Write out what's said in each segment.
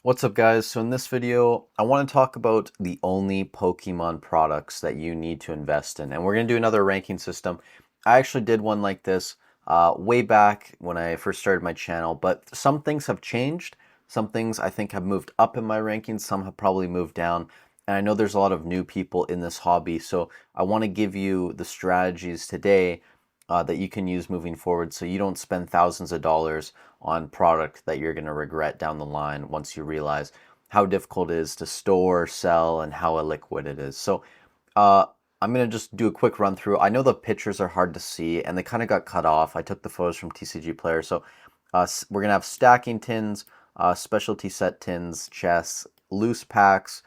What's up, guys? So in this video, I want to talk about the only Pokemon products that you need to invest in. And we're going to do another ranking system. I actually did one like this way back when I first started my channel, but some things have changed. Some things I think have moved up in my rankings. Some have probably moved down. And I know there's a lot of new people in this hobby. So I want to give you the strategies today that you can use moving forward so you don't spend thousands of dollars on product that you're going to regret down the line once you realize how difficult it is to store, sell, and how illiquid it is. So uh, I'm going to just do a quick run through. I know the pictures are hard to see and they kind of got cut off. I took the photos from TCG Player. So we're going to have stacking tins, specialty set tins, chests, loose packs,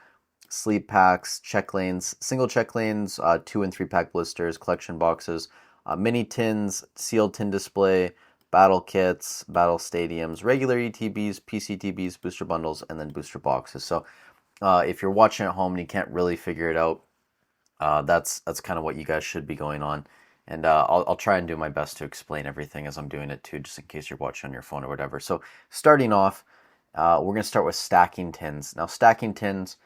sleeve packs, check lanes, single check lanes, 2 and 3 pack blisters, collection boxes, mini tins, sealed tin display, battle kits, battle stadiums, regular ETBs, PCTBs, booster bundles, and then booster boxes. So if you're watching at home and you can't really figure it out, that's kind of what you guys should be going on. And I'll try and do my best to explain everything as I'm doing it too, just in case you're watching on your phone or whatever. So starting off, we're going to start with stacking tins. Now stacking tins,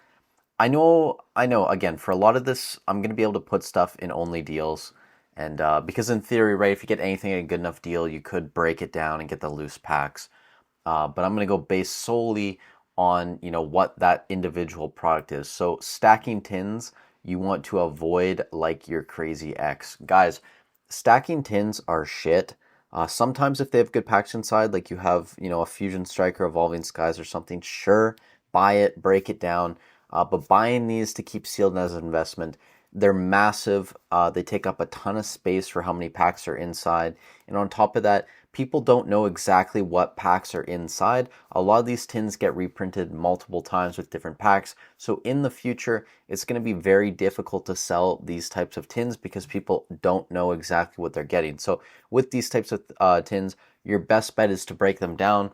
I know. Again, for a lot of this, I'm going to be able to put stuff in only deals. And because in theory, right, if you get anything at a good enough deal, you could break it down and get the loose packs. But I'm going to go based solely on, what that individual product is. So stacking tins, you want to avoid like your crazy X. Guys, stacking tins are shit. Sometimes if they have good packs inside, like you have, a Fusion Striker, Evolving Skies or something, sure, buy it, break it down. But buying these to keep sealed as an investment, they're massive. They take up a ton of space for how many packs are inside. And on top of that, people don't know exactly what packs are inside. A lot of these tins get reprinted multiple times with different packs. So in the future, it's going to be very difficult to sell these types of tins because people don't know exactly what they're getting. So with these types of tins, your best bet is to break them down.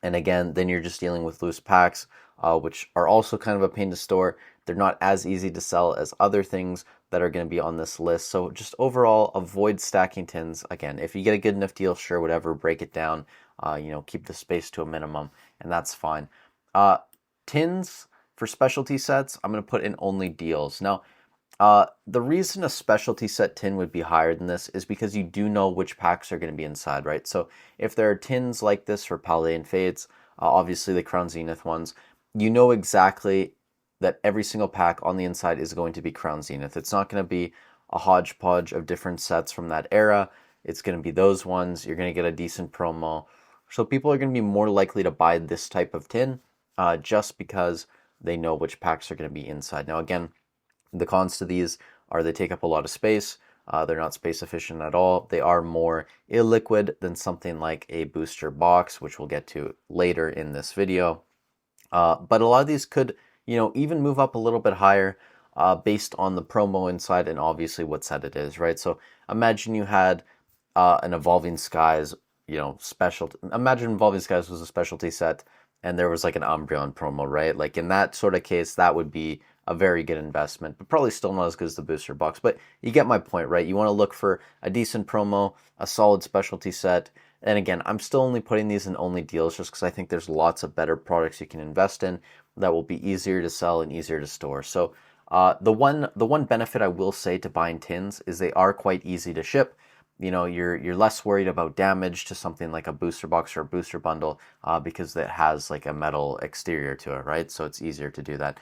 And again, then you're just dealing with loose packs, which are also kind of a pain to store. They're not as easy to sell as other things that are going to be on this list. So just overall, avoid stacking tins. Again, if you get a good enough deal, sure, whatever, break it down. Keep the space to a minimum, and that's fine. Uh, Tins for specialty sets, I'm going to put in only deals. Now, the reason a specialty set tin would be higher than this is because you do know which packs are going to be inside, right? So if there are tins like this for Paladin Fates, obviously the Crown Zenith ones, you know exactly that every single pack on the inside is going to be Crown Zenith. It's not going to be a hodgepodge of different sets from that era. It's going to be those ones. You're going to get a decent promo. So people are going to be more likely to buy this type of tin just because they know which packs are going to be inside. Now, again, the cons to these are they take up a lot of space. They're not space efficient at all. They are more illiquid than something like a booster box, which we'll get to later in this video. But a lot of these could, even move up a little bit higher based on the promo inside and obviously what set it is, right? So imagine you had an Evolving Skies, special. Imagine Evolving Skies was a specialty set and there was like an Umbreon promo, right? Like in that sort of case, that would be a very good investment, but probably still not as good as the booster box. But you get my point, right? You want to look for a decent promo, a solid specialty set. And again, I'm still only putting these in only deals just because I think there's lots of better products you can invest in that will be easier to sell and easier to store. So the one benefit I will say to buying tins is they are quite easy to ship. You're less worried about damage to something like a booster box or a booster bundle because it has like a metal exterior to it, right? So it's easier to do that.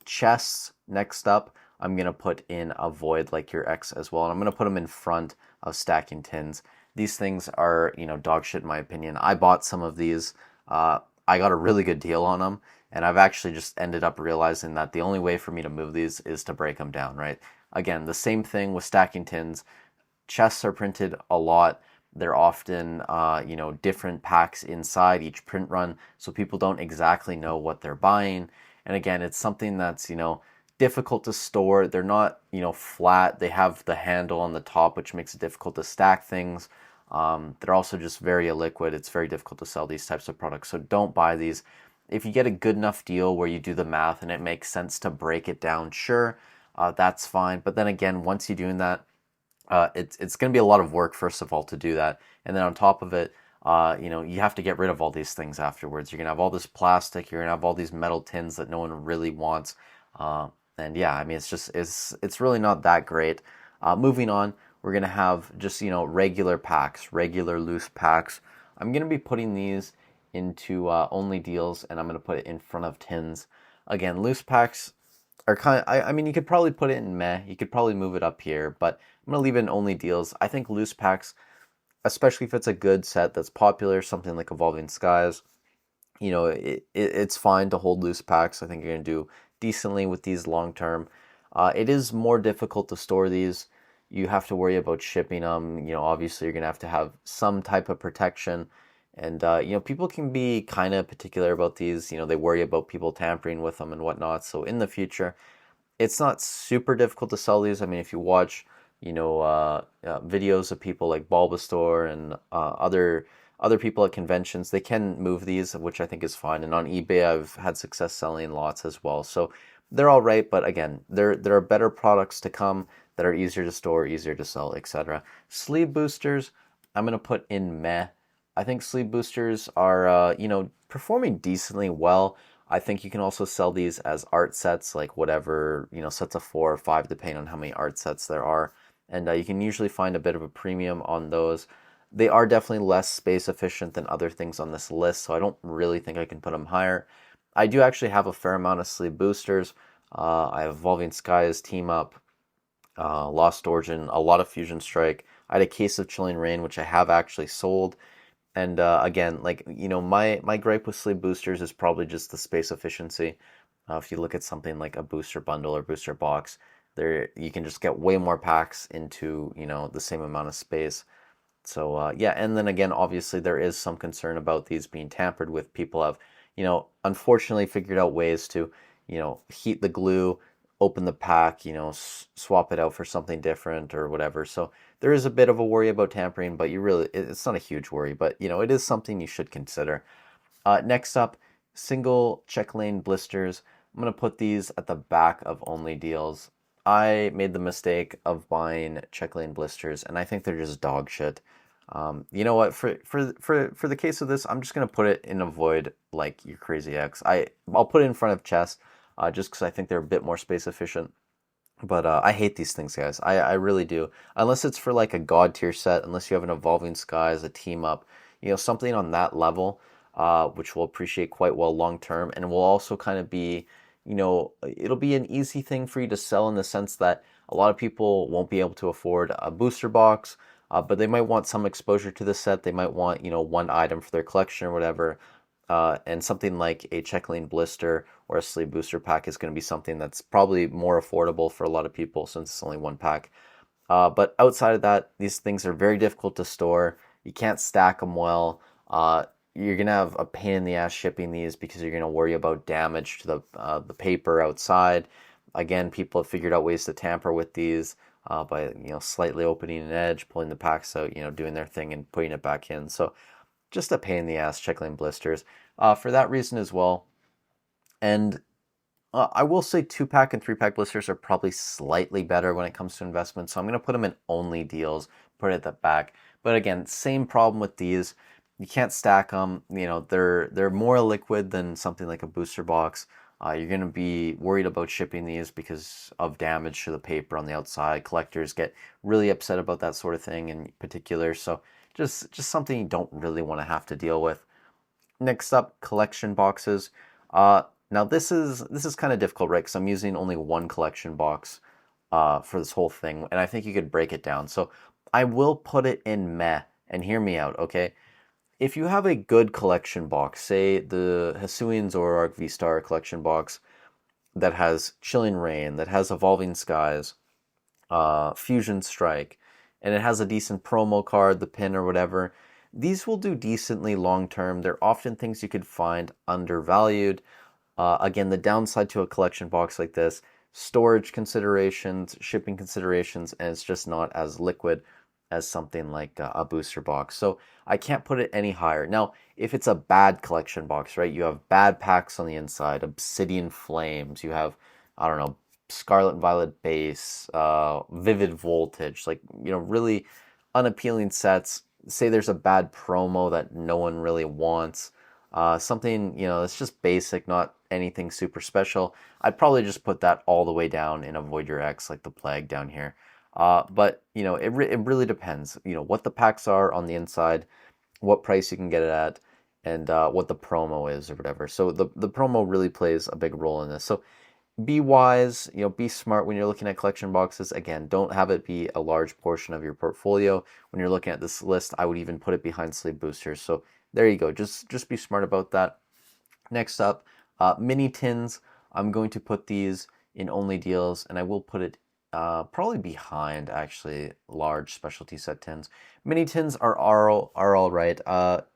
Chests, next up, I'm going to put in a void like your X as well. And I'm going to put them in front of stacking tins. These things are, dog shit in my opinion. I bought some of these. I got a really good deal on them. And I've actually just ended up realizing that the only way for me to move these is to break them down, right? Again, the same thing with stacking tins. Chests are printed a lot. They're often, different packs inside each print run. So people don't exactly know what they're buying. And again, it's something that's, difficult to store. They're not, flat. They have the handle on the top, which makes it difficult to stack things. They're also just very illiquid. It's very difficult to sell these types of products. So don't buy these. If you get a good enough deal where you do the math and it makes sense to break it down, sure, that's fine. But then again, once you're doing that, it's going to be a lot of work, first of all, to do that. And then on top of it, you have to get rid of all these things afterwards. You're gonna have all this plastic. You're gonna have all these metal tins that no one really wants. And yeah, I mean, it's really not that great. Moving on, we're gonna have just regular packs, regular loose packs. I'm gonna be putting these into only deals, and I'm gonna put it in front of tins. Again, loose packs are kind of, I mean, you could probably put it in meh. You could probably move it up here, but I'm gonna leave it in only deals. I think loose packs, especially if it's a good set that's popular, something like Evolving Skies, it's fine to hold loose packs. I think you're going to do decently with these long term. It is more difficult to store these. You have to worry about shipping them. Obviously, you're going to have some type of protection. And, people can be kind of particular about these. They worry about people tampering with them and whatnot. So in the future, it's not super difficult to sell these. I mean, if you watch, videos of people like Bulbasaur and other people at conventions, they can move these, which I think is fine. And on eBay, I've had success selling lots as well. So they're all right, but again, there are better products to come that are easier to store, easier to sell, etc. Sleeve boosters, I'm gonna put in meh. I think sleeve boosters are, performing decently well. I think you can also sell these as art sets, like whatever, sets of 4 or 5, depending on how many art sets there are. And you can usually find a bit of a premium on those. They are definitely less space efficient than other things on this list, so I don't really think I can put them higher. I do actually have a fair amount of sleeve boosters. I have Evolving Skies, Team Up, Lost Origin, a lot of Fusion Strike. I had a case of Chilling Reign, which I have actually sold. And again, like, my gripe with sleeve boosters is probably just the space efficiency. If you look at something like a booster bundle or booster box, there you can just get way more packs into, the same amount of space. So yeah, and then again, obviously there is some concern about these being tampered with. People have, unfortunately figured out ways to, heat the glue, open the pack, swap it out for something different or whatever. So there is a bit of a worry about tampering, but it's not a huge worry, but it is something you should consider. Next up, single check lane blisters. I'm going to put these at the back of only deals. I made the mistake of buying check lane blisters, and I think they're just dog shit. You know what? For the case of this, I'm just gonna put it in a void like your Crazy X. I'll put it in front of chess, just because I think they're a bit more space efficient. But I hate these things, guys. I really do. Unless it's for like a god tier set, unless you have an Evolving Skies, a team up, something on that level, which will appreciate quite well long term, and will also kind of be, it'll be an easy thing for you to sell in the sense that a lot of people won't be able to afford a booster box, but they might want some exposure to the set. They might want, one item for their collection or whatever. And something like a check lane blister or a sleeve booster pack is going to be something that's probably more affordable for a lot of people since it's only one pack. But outside of that, these things are very difficult to store. You can't stack them well. You're gonna have a pain in the ass shipping these because you're gonna worry about damage to the paper outside. Again, people have figured out ways to tamper with these by slightly opening an edge, pulling the packs out, doing their thing and putting it back in. So just a pain in the ass check lane blisters for that reason as well. And I will say 2-pack and 3-pack blisters are probably slightly better when it comes to investment. So I'm going to put them in only deals, put it at the back. But again, same problem with these. You can't stack them. They're more liquid than something like a booster box. You're going to be worried about shipping these because of damage to the paper on the outside. Collectors get really upset about that sort of thing in particular. So just something you don't really want to have to deal with. Next up, collection boxes. Now this is kind of difficult, right? Because I'm using only one collection box for this whole thing, and I think you could break it down. So I will put it in meh, and hear me out, okay? If you have a good collection box, say the Hisuian Zoroark V-Star collection box that has Chilling Reign, that has Evolving Skies, Fusion Strike, and it has a decent promo card, the pin or whatever, these will do decently long term. They're often things you could find undervalued. Again, the downside to a collection box like this, storage considerations, shipping considerations, and it's just not as liquid as something like a booster box. So I can't put it any higher. Now, if it's a bad collection box, right, you have bad packs on the inside, Obsidian Flames, you have, I don't know, Scarlet and Violet Base, Vivid Voltage, like, really unappealing sets, say there's a bad promo that no one really wants, something, that's just basic, not anything super special, I'd probably just put that all the way down and avoid your X like the plague down here. But it really depends, what the packs are on the inside, what price you can get it at, and what the promo is or whatever. So the promo really plays a big role in this. So be wise, be smart when you're looking at collection boxes. Again, don't have it be a large portion of your portfolio. When you're looking at this list, I would even put it behind sleeve boosters. So there you go. Just be smart about that. Next up, mini tins. I'm going to put these in only deals, and I will put it probably behind actually large specialty set tins. Mini tins are all right.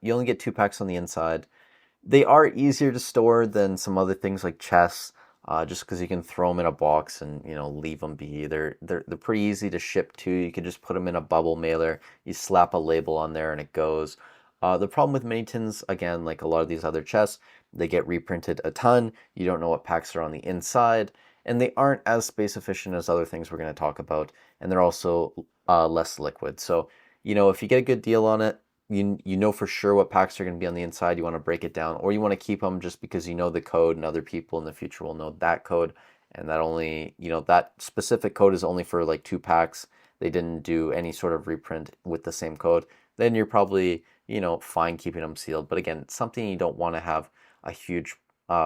You only get 2 packs on the inside. They are easier to store than some other things like chests, just because you can throw them in a box and leave them be. They're pretty easy to ship to. You can just put them in a bubble mailer. You slap a label on there and it goes. The problem with mini tins, again, like a lot of these other chests, they get reprinted a ton. You don't know what packs are on the inside, and they aren't as space efficient as other things we're going to talk about, and they're also less liquid. So, if you get a good deal on it, you know for sure what packs are going to be on the inside. You want to break it down, or you want to keep them just because you know the code, and other people in the future will know that code, and that only that specific code is only for like 2 packs. They didn't do any sort of reprint with the same code. Then you're probably fine keeping them sealed. But again, something you don't want to have a huge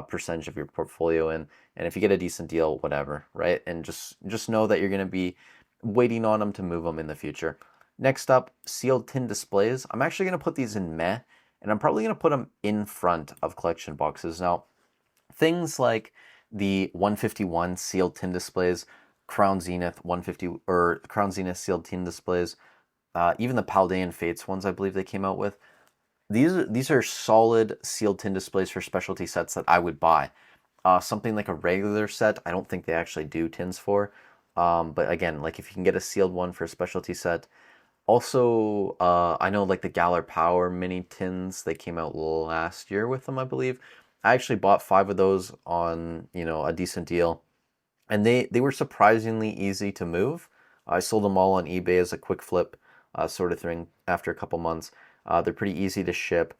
percentage of your portfolio in. And if you get a decent deal, whatever, right? And just know that you're going to be waiting on them to move them in the future. Next up, sealed tin displays. I'm actually going to put these in meh, and I'm probably going to put them in front of collection boxes. Now, things like the 151 sealed tin displays, Crown Zenith 150 or Crown Zenith sealed tin displays, even the Paldean Fates ones I believe they came out with. These are solid sealed tin displays for specialty sets that I would buy. Something like a regular set, I don't think they actually do tins for. But again, like if you can get a sealed one for a specialty set. Also, I know like the Galar Power mini tins, they came out last year with them, I believe. I actually bought 5 of those on, a decent deal. And they were surprisingly easy to move. I sold them all on eBay as a quick flip sort of thing after a couple months. They're pretty easy to ship.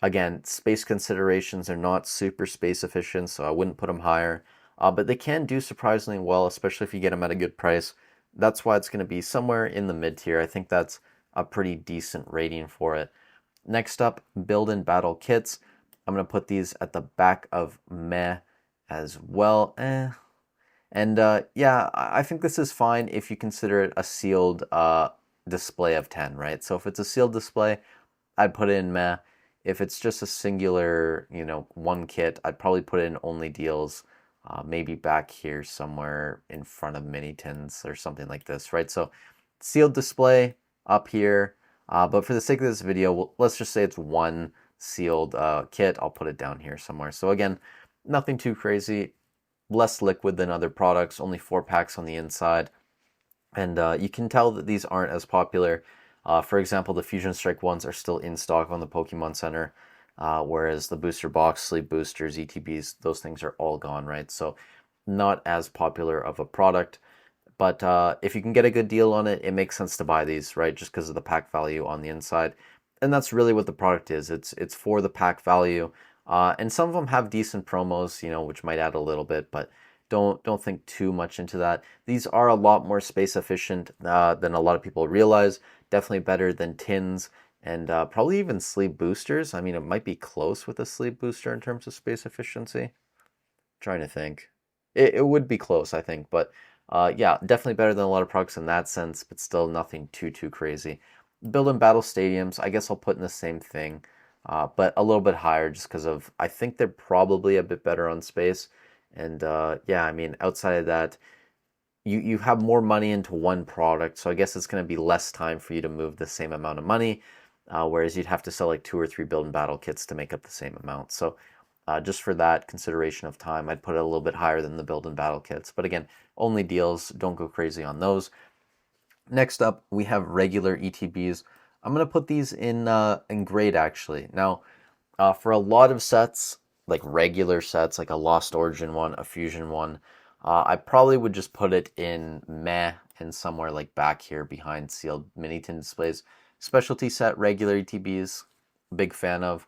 Again, space considerations are not super space efficient, so I wouldn't put them higher. But they can do surprisingly well, especially if you get them at a good price. That's why it's going to be somewhere in the mid tier. I think that's a pretty decent rating for it. Next up, build and battle kits. I'm going to put these at the back of meh as well. And yeah, I think this is fine if you consider it a sealed display of 10, right? So if it's a sealed display, I'd put it in meh. If it's just a singular, one kit, I'd probably put it in only deals, maybe back here somewhere in front of mini tins or something like this, right? So sealed display up here, but for the sake of this video, let's just say it's one sealed kit. I'll put it down here somewhere. So again, nothing too crazy, less liquid than other products, only 4 packs on the inside. And you can tell that these aren't as popular. For example, the Fusion Strike ones are still in stock on the Pokemon Center, whereas the booster box, sleep boosters, ETBs, those things are all gone, right? So not as popular of a product. But if you can get a good deal on it, it makes sense to buy these, right? Just because of the pack value on the inside. And that's really what the product is. It's for the pack value. And some of them have decent promos, which might add a little bit, but don't think too much into that. These are a lot more space efficient than a lot of people realize. Definitely better than tins and probably even sleep boosters. I mean, it might be close with a sleep booster in terms of space efficiency. Trying to think. It would be close, I think, but yeah, definitely better than a lot of products in that sense, but still nothing too crazy. Build and battle stadiums, I guess I'll put in the same thing, but a little bit higher just because of, I think they're probably a bit better on space. And yeah, I mean, outside of that, you have more money into one product, so I guess it's going to be less time for you to move the same amount of money, whereas you'd have to sell like 2 or 3 build and battle kits to make up the same amount. So just for that consideration of time, I'd put it a little bit higher than the build and battle kits. But again, only deals, don't go crazy on those. Next up, we have regular ETBs. I'm going to put these in grade actually. Now, for a lot of sets, like regular sets, like a Lost Origin one, a Fusion one, I probably would just put it in meh and somewhere like back here behind sealed mini tin displays. Specialty set, regular ETBs, big fan of.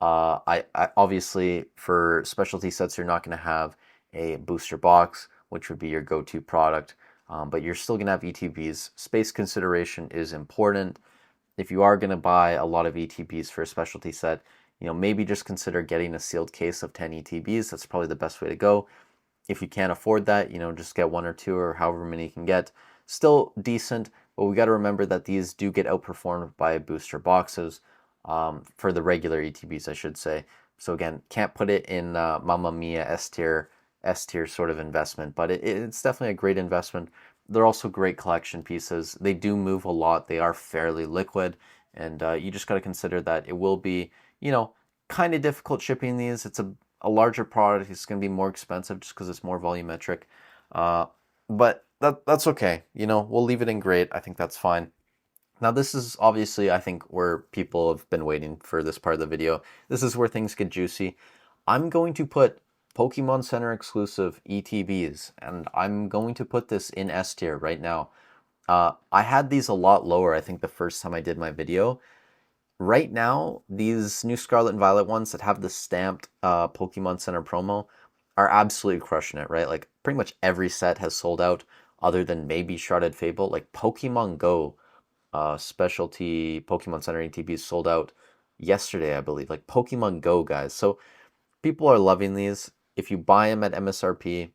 I obviously for specialty sets you're not going to have a booster box, which would be your go-to product, but you're still going to have ETBs. Space consideration is important. If you are going to buy a lot of ETBs for a specialty set, maybe just consider getting a sealed case of 10 ETBs. That's probably the best way to go. If you can't afford that, just get one or two or however many you can get. Still decent, but we got to remember that these do get outperformed by booster boxes for the regular ETBs, I should say. So again, can't put it in Mamma Mia S tier sort of investment, but it's definitely a great investment. They're also great collection pieces. They do move a lot. They are fairly liquid, and you just got to consider that it will be, kind of difficult shipping these. It's a larger product. It's going to be more expensive just because it's more volumetric. But that's okay. We'll leave it in great. I think that's fine. Now, this is obviously, I think, where people have been waiting for this part of the video. This is where things get juicy. I'm going to put Pokemon Center exclusive ETBs, and I'm going to put this in S tier right now. I had these a lot lower, I think, the first time I did my video. Right now, these new Scarlet and Violet ones that have the stamped Pokemon Center promo are absolutely crushing it, right? Like, pretty much every set has sold out, other than maybe Shrouded Fable. Like, Pokemon Go specialty Pokemon Center ATBs sold out yesterday, I believe. Like Pokemon Go, guys. So people are loving these. If you buy them at MSRP,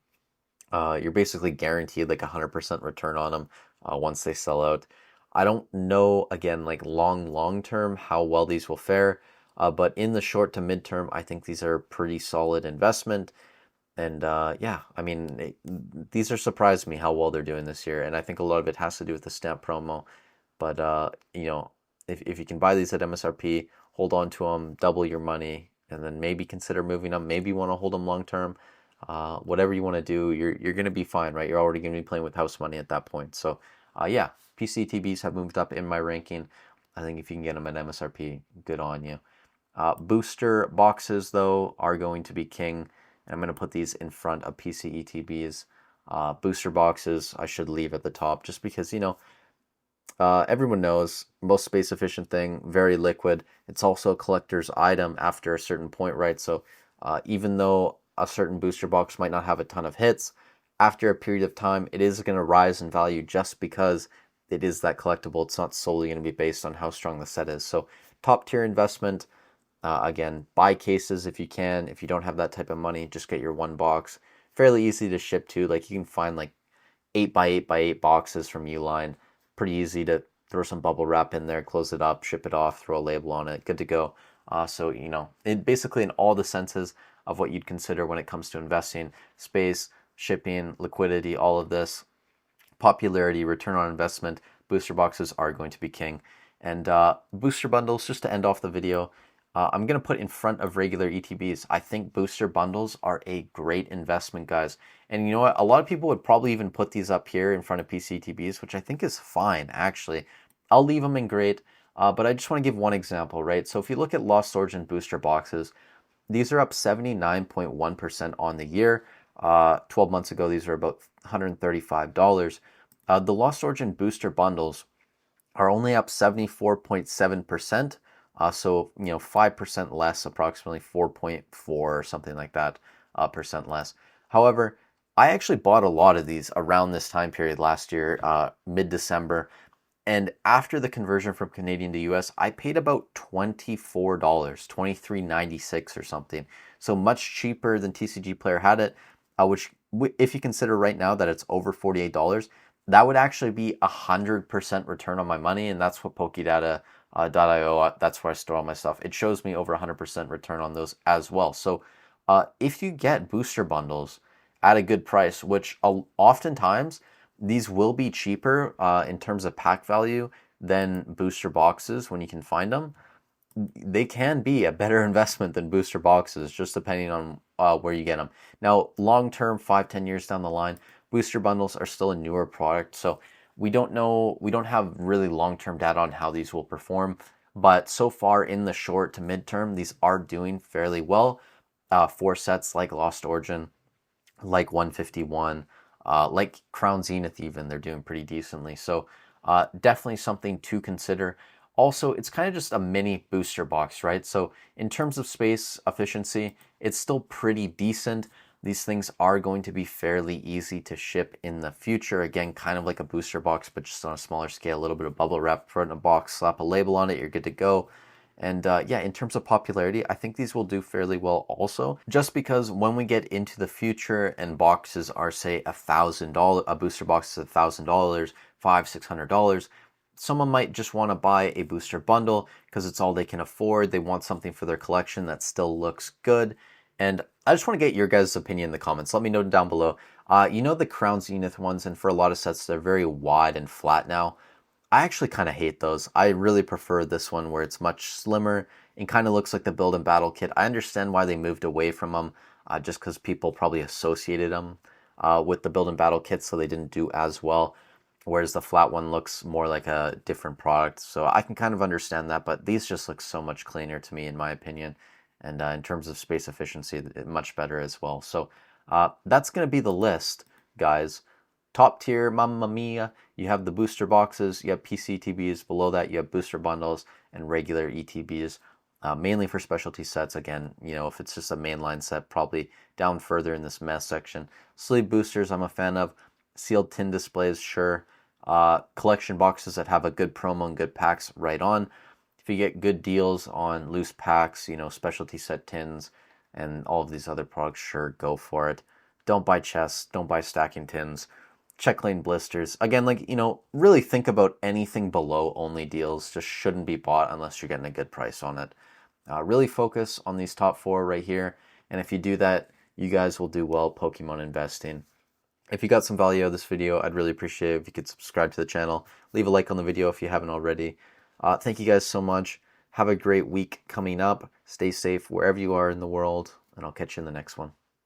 you're basically guaranteed like 100% return on them once they sell out. I don't know, again, like long term, how well these will fare. But in the short to midterm, I think these are a pretty solid investment. And yeah, I mean, these are surprised me how well they're doing this year. And I think a lot of it has to do with the stamp promo. But if you can buy these at MSRP, hold on to them, double your money, and then maybe consider moving them. Maybe you want to hold them long term. Whatever you want to do, you're going to be fine, right? You're already going to be playing with house money at that point. So yeah, PCTBs have moved up in my ranking. I think if you can get them at MSRP, good on you. Booster boxes, though, are going to be king. I'm going to put these in front of PCETBs. Booster boxes, I should leave at the top just because, everyone knows, most space efficient thing, very liquid. It's also a collector's item after a certain point, right? So even though a certain booster box might not have a ton of hits, after a period of time, it is going to rise in value just because it is that collectible. It's not solely going to be based on how strong the set is. So top tier investment. Again, buy cases if you can. If you don't have that type of money, just get your one box. Fairly easy to ship to. Like you can find like 8x8x8 boxes from Uline. Pretty easy to throw some bubble wrap in there, close it up, ship it off, throw a label on it, good to go. So, it basically in all the senses of what you'd consider when it comes to investing, space, shipping, liquidity, all of this, popularity, return on investment, booster boxes are going to be king. And booster bundles, just to end off the video, I'm going to put in front of regular ETBs. I think booster bundles are a great investment, guys. And you know what? A lot of people would probably even put these up here in front of PCTBs, which I think is fine, actually. I'll leave them in great, but I just want to give one example, right? So if you look at Lost Origin booster boxes, these are up 79.1% on the year. 12 months ago, these were about $135. The Lost Origin booster bundles are only up 74.7%. So 5% less, approximately 4.4 or something like that percent less. However, I actually bought a lot of these around this time period last year, mid-December. And after the conversion from Canadian to US, I paid about $24, $23.96 or something. So much cheaper than TCG Player had it, which if you consider right now that it's over $48, that would actually be 100% return on my money. And that's what PokeData.io, that's where I store all my stuff. It shows me over 100% return on those as well. So if you get booster bundles at a good price, which oftentimes these will be cheaper in terms of pack value than booster boxes when you can find them, they can be a better investment than booster boxes, just depending on where you get them. Now, long term, 5-10 years down the line, booster bundles are still a newer product, so we don't know, we don't have really long-term data on how these will perform, but so far in the short to midterm, these are doing fairly well for sets like Lost Origin, like 151, like Crown Zenith even, they're doing pretty decently. So definitely something to consider. Also, it's kind of just a mini booster box, right? So in terms of space efficiency, it's still pretty decent. These things are going to be fairly easy to ship in the future. Again, kind of like a booster box, but just on a smaller scale, a little bit of bubble wrap, put it in a box, slap a label on it, you're good to go. And yeah, in terms of popularity, I think these will do fairly well also, just because when we get into the future and boxes are, say, $1,000, a booster box is $1,000, $600, someone might just want to buy a booster bundle because it's all they can afford. They want something for their collection that still looks good. And I just want to get your guys' opinion in the comments. Let me know down below. You know the Crown Zenith ones, and for a lot of sets, they're very wide and flat now. I actually kind of hate those. I really prefer this one where it's much slimmer and kind of looks like the build and battle kit. I understand why they moved away from them, just because people probably associated them with the build and battle kit, so they didn't do as well. Whereas the flat one looks more like a different product. So I can kind of understand that, but these just look so much cleaner to me, in my opinion. And in terms of space efficiency, much better as well. So that's going to be the list, guys. Top tier, Mamma Mia, you have the booster boxes, you have PCTBs. Below that, you have booster bundles and regular ETBs, mainly for specialty sets. Again, you know, if it's just a mainline set, probably down further in this mess section. Sleeve boosters, I'm a fan of. Sealed tin displays, sure. Collection boxes that have a good promo and good packs, right on. If you get good deals on loose packs, you know, specialty set tins and all of these other products, sure, go for it. Don't buy chests, don't buy stacking tins. Check lane blisters. Again, like, you know, really think about anything below only deals. Just shouldn't be bought unless you're getting a good price on it. Really focus on these top four right here. And if you do that, you guys will do well Pokemon investing. If you got some value out of this video, I'd really appreciate it if you could subscribe to the channel. Leave a like on the video if you haven't already. Thank you guys so much. Have a great week coming up. Stay safe wherever you are in the world, and I'll catch you in the next one.